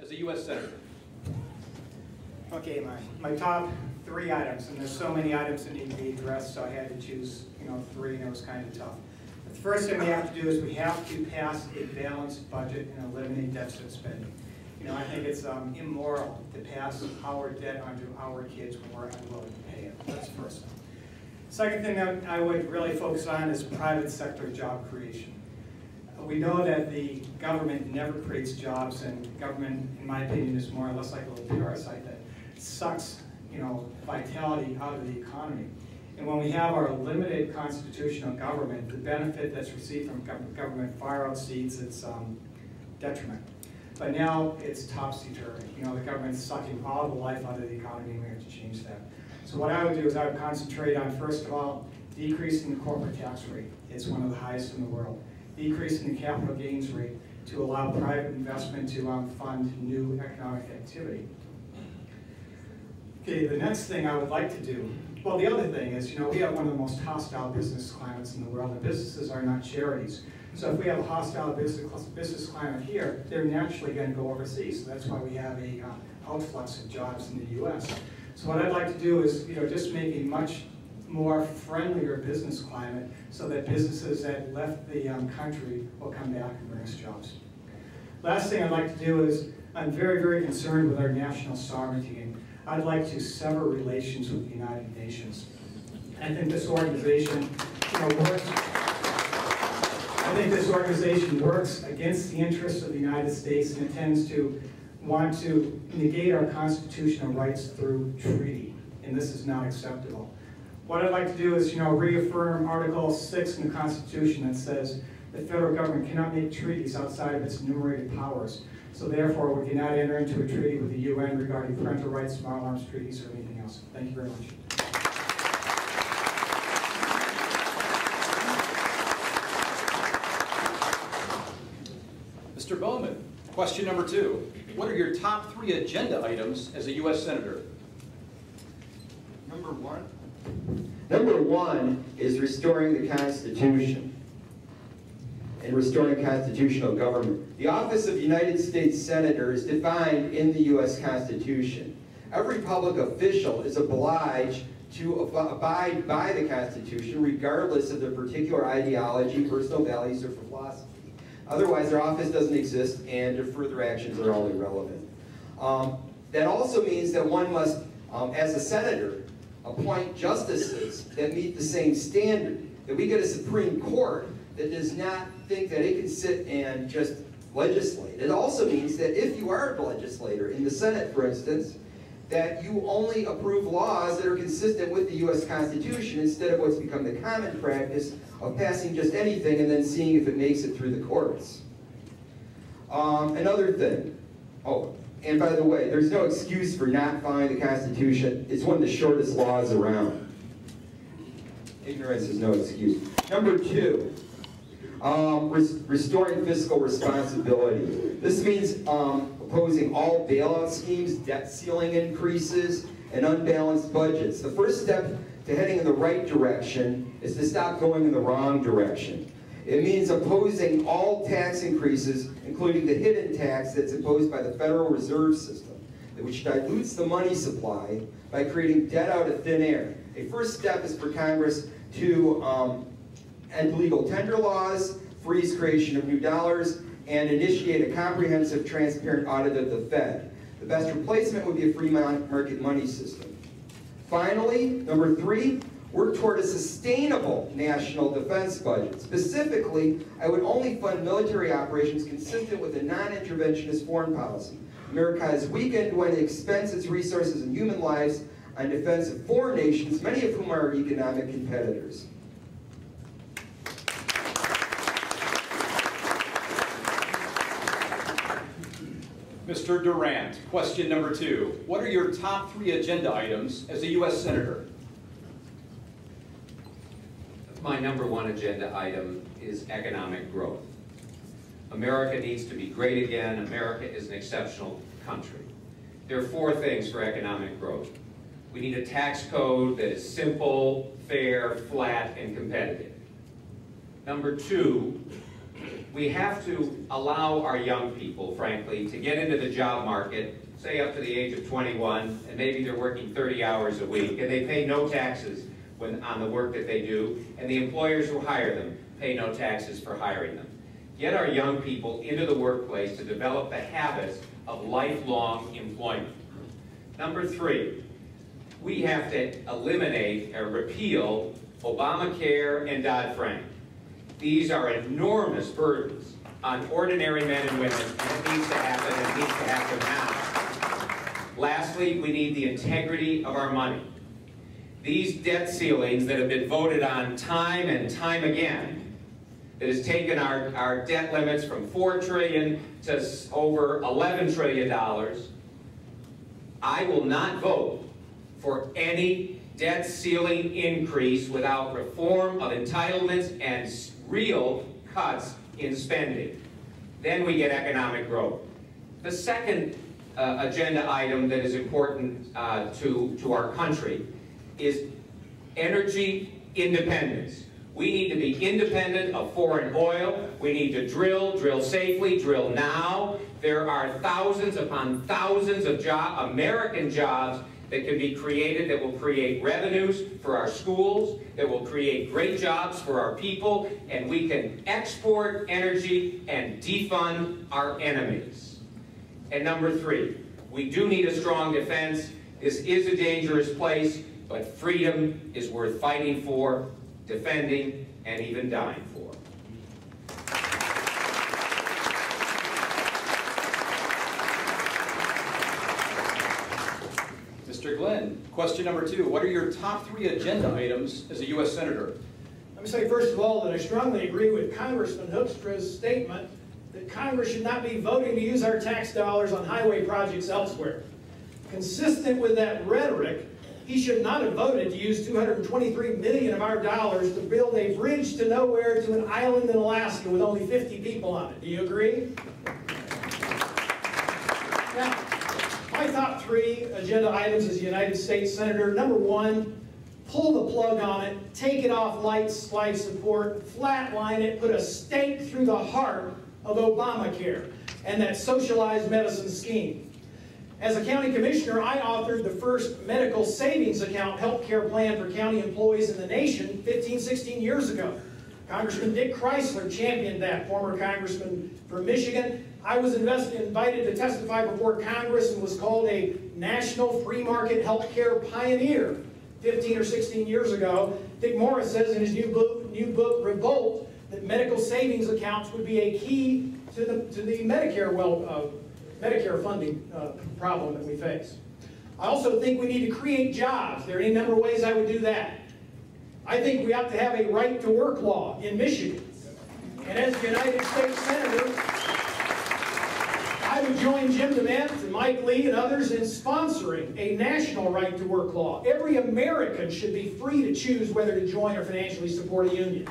as a U.S. Senator? Okay, my top 3 items, and there's so many items that need to be addressed, so I had to choose 3, and it was kind of tough. The first thing we have to do is we have to pass a balanced budget and eliminate deficit spending. I think it's immoral to pass our debt onto our kids when we're unwilling to pay it. That's the first thing. Second thing that I would really focus on is private sector job creation. We know that the government never creates jobs, and government, in my opinion, is more or less like a little parasite that sucks, vitality out of the economy. And when we have our limited constitutional government, the benefit that's received from government far exceeds its detriment. But now it's topsy-turvy. The government's sucking all the life out of the economy, and we have to change that. So what I would do is I would concentrate on, first of all, decreasing the corporate tax rate. It's one of the highest in the world. Decreasing the capital gains rate to allow private investment to fund new economic activity. Okay, the next thing I would like to do, well, the other thing is, we have one of the most hostile business climates in the world, and businesses are not charities. So if we have a hostile business climate here, they're naturally going to go overseas. So that's why we have a outflux of jobs in the U.S. So what I'd like to do is, just make a much more friendlier business climate so that businesses that left the country will come back and bring us jobs. Last thing I'd like to do is, I'm very, very concerned with our national sovereignty, and I'd like to sever relations with the United Nations. I think this organization, works. I think this organization works against the interests of the United States, and it tends to want to negate our constitutional rights through treaty, and this is not acceptable. What I'd like to do is, reaffirm Article 6 in the Constitution that says the federal government cannot make treaties outside of its enumerated powers. So therefore, we cannot enter into a treaty with the UN regarding parental rights, small arms treaties, or anything else. Thank you very much. Mr. Bowman, question number 2. What are your top 3 agenda items as a U.S. Senator? Number one is restoring the Constitution and restoring constitutional government. The office of United States Senator is defined in the U.S. Constitution. Every public official is obliged to abide by the Constitution regardless of their particular ideology, personal values, or philosophy. Otherwise, their office doesn't exist and their further actions are all irrelevant. That also means that one must, as a senator, appoint justices that meet the same standard. That we get a Supreme Court that does not think that it can sit and just legislate. It also means that if you are a legislator, in the Senate, for instance, that you only approve laws that are consistent with the U.S. Constitution instead of what's become the common practice of passing just anything and then seeing if it makes it through the courts. Another thing, and by the way, there's no excuse for not following the Constitution. It's one of the shortest laws around. Ignorance is no excuse. Number 2, restoring fiscal responsibility. This means opposing all bailout schemes, debt ceiling increases, and unbalanced budgets. The first step to heading in the right direction is to stop going in the wrong direction. It means opposing all tax increases, including the hidden tax that's imposed by the Federal Reserve System, which dilutes the money supply by creating debt out of thin air. A first step is for Congress to end legal tender laws, freeze creation of new dollars, and initiate a comprehensive, transparent audit of the Fed. The best replacement would be a free market money system. Finally, number 3, work toward a sustainable national defense budget. Specifically, I would only fund military operations consistent with a non-interventionist foreign policy. America has weakened when it expends its resources and human lives on defense of foreign nations, many of whom are our economic competitors. Mr. Durant, question number 2. What are your top 3 agenda items as a U.S. Senator? My number 1 agenda item is economic growth. America needs to be great again. America is an exceptional country. There are 4 things for economic growth. We need a tax code that is simple, fair, flat, and competitive. Number 2, We have to allow our young people, frankly, to get into the job market, say up to the age of 21, and maybe they're working 30 hours a week, and they pay no taxes on the work that they do, and the employers who hire them pay no taxes for hiring them. Get our young people into the workplace to develop the habits of lifelong employment. Number 3, we have to eliminate or repeal Obamacare and Dodd-Frank. These are enormous burdens on ordinary men and women, and it needs to happen, and it needs to happen now. Lastly, we need the integrity of our money. These debt ceilings that have been voted on time and time again, that has taken our debt limits from $4 trillion to over $11 trillion, I will not vote for any debt ceiling increase without reform of entitlements and real cuts in spending. Then we get economic growth. The second agenda item that is important to our country is energy independence. We need to be independent of foreign oil. We need to drill safely, drill now. There are thousands upon thousands of American jobs that can be created, that will create revenues for our schools, that will create great jobs for our people, and we can export energy and defund our enemies. And number 3, we do need a strong defense. This is a dangerous place, but freedom is worth fighting for, defending, and even dying for. Mr. Glenn, question number 2. What are your top 3 agenda items as a U.S. Senator? Let me say first of all that I strongly agree with Congressman Hoekstra's statement that Congress should not be voting to use our tax dollars on highway projects elsewhere. Consistent with that rhetoric, he should not have voted to use $223 million of our dollars to build a bridge to nowhere to an island in Alaska with only 50 people on it. Do you agree? Now, my top 3 agenda items as a United States Senator: number 1, pull the plug on it, take it off life support, flatline it, put a stake through the heart of Obamacare and that socialized medicine scheme. As a county commissioner, I authored the first medical savings account health care plan for county employees in the nation 15, 16 years ago. Congressman Dick Chrysler championed that, former congressman from Michigan. I was invited to testify before Congress and was called a national free market health care pioneer 15 or 16 years ago. Dick Morris says in his new book, Revolt, that medical savings accounts would be a key to the Medicare funding problem that we face. I also think we need to create jobs. There are any number of ways I would do that. I think we ought to have a right-to-work law in Michigan. And as a United States Senator, I would join Jim DeWitt and Mike Lee and others in sponsoring a national right-to-work law. Every American should be free to choose whether to join or financially support a union.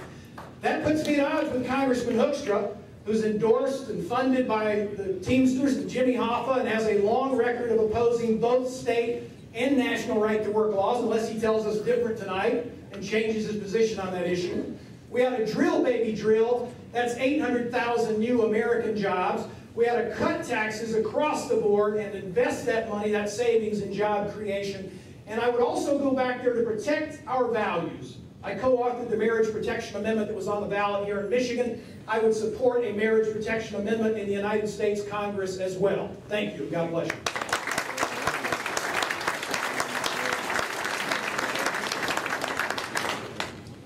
That puts me at odds with Congressman Hoekstra, who's endorsed and funded by the Teamsters and Jimmy Hoffa and has a long record of opposing both state and national right-to-work laws, unless he tells us different tonight and changes his position on that issue. We ought to drill, baby, drill. That's 800,000 new American jobs. We ought to cut taxes across the board and invest that money, that savings, in job creation. And I would also go back there to protect our values. I co-authored the Marriage Protection Amendment that was on the ballot here in Michigan. I would support a marriage protection amendment in the United States Congress as well. Thank you. God bless you.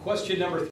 Question number 3.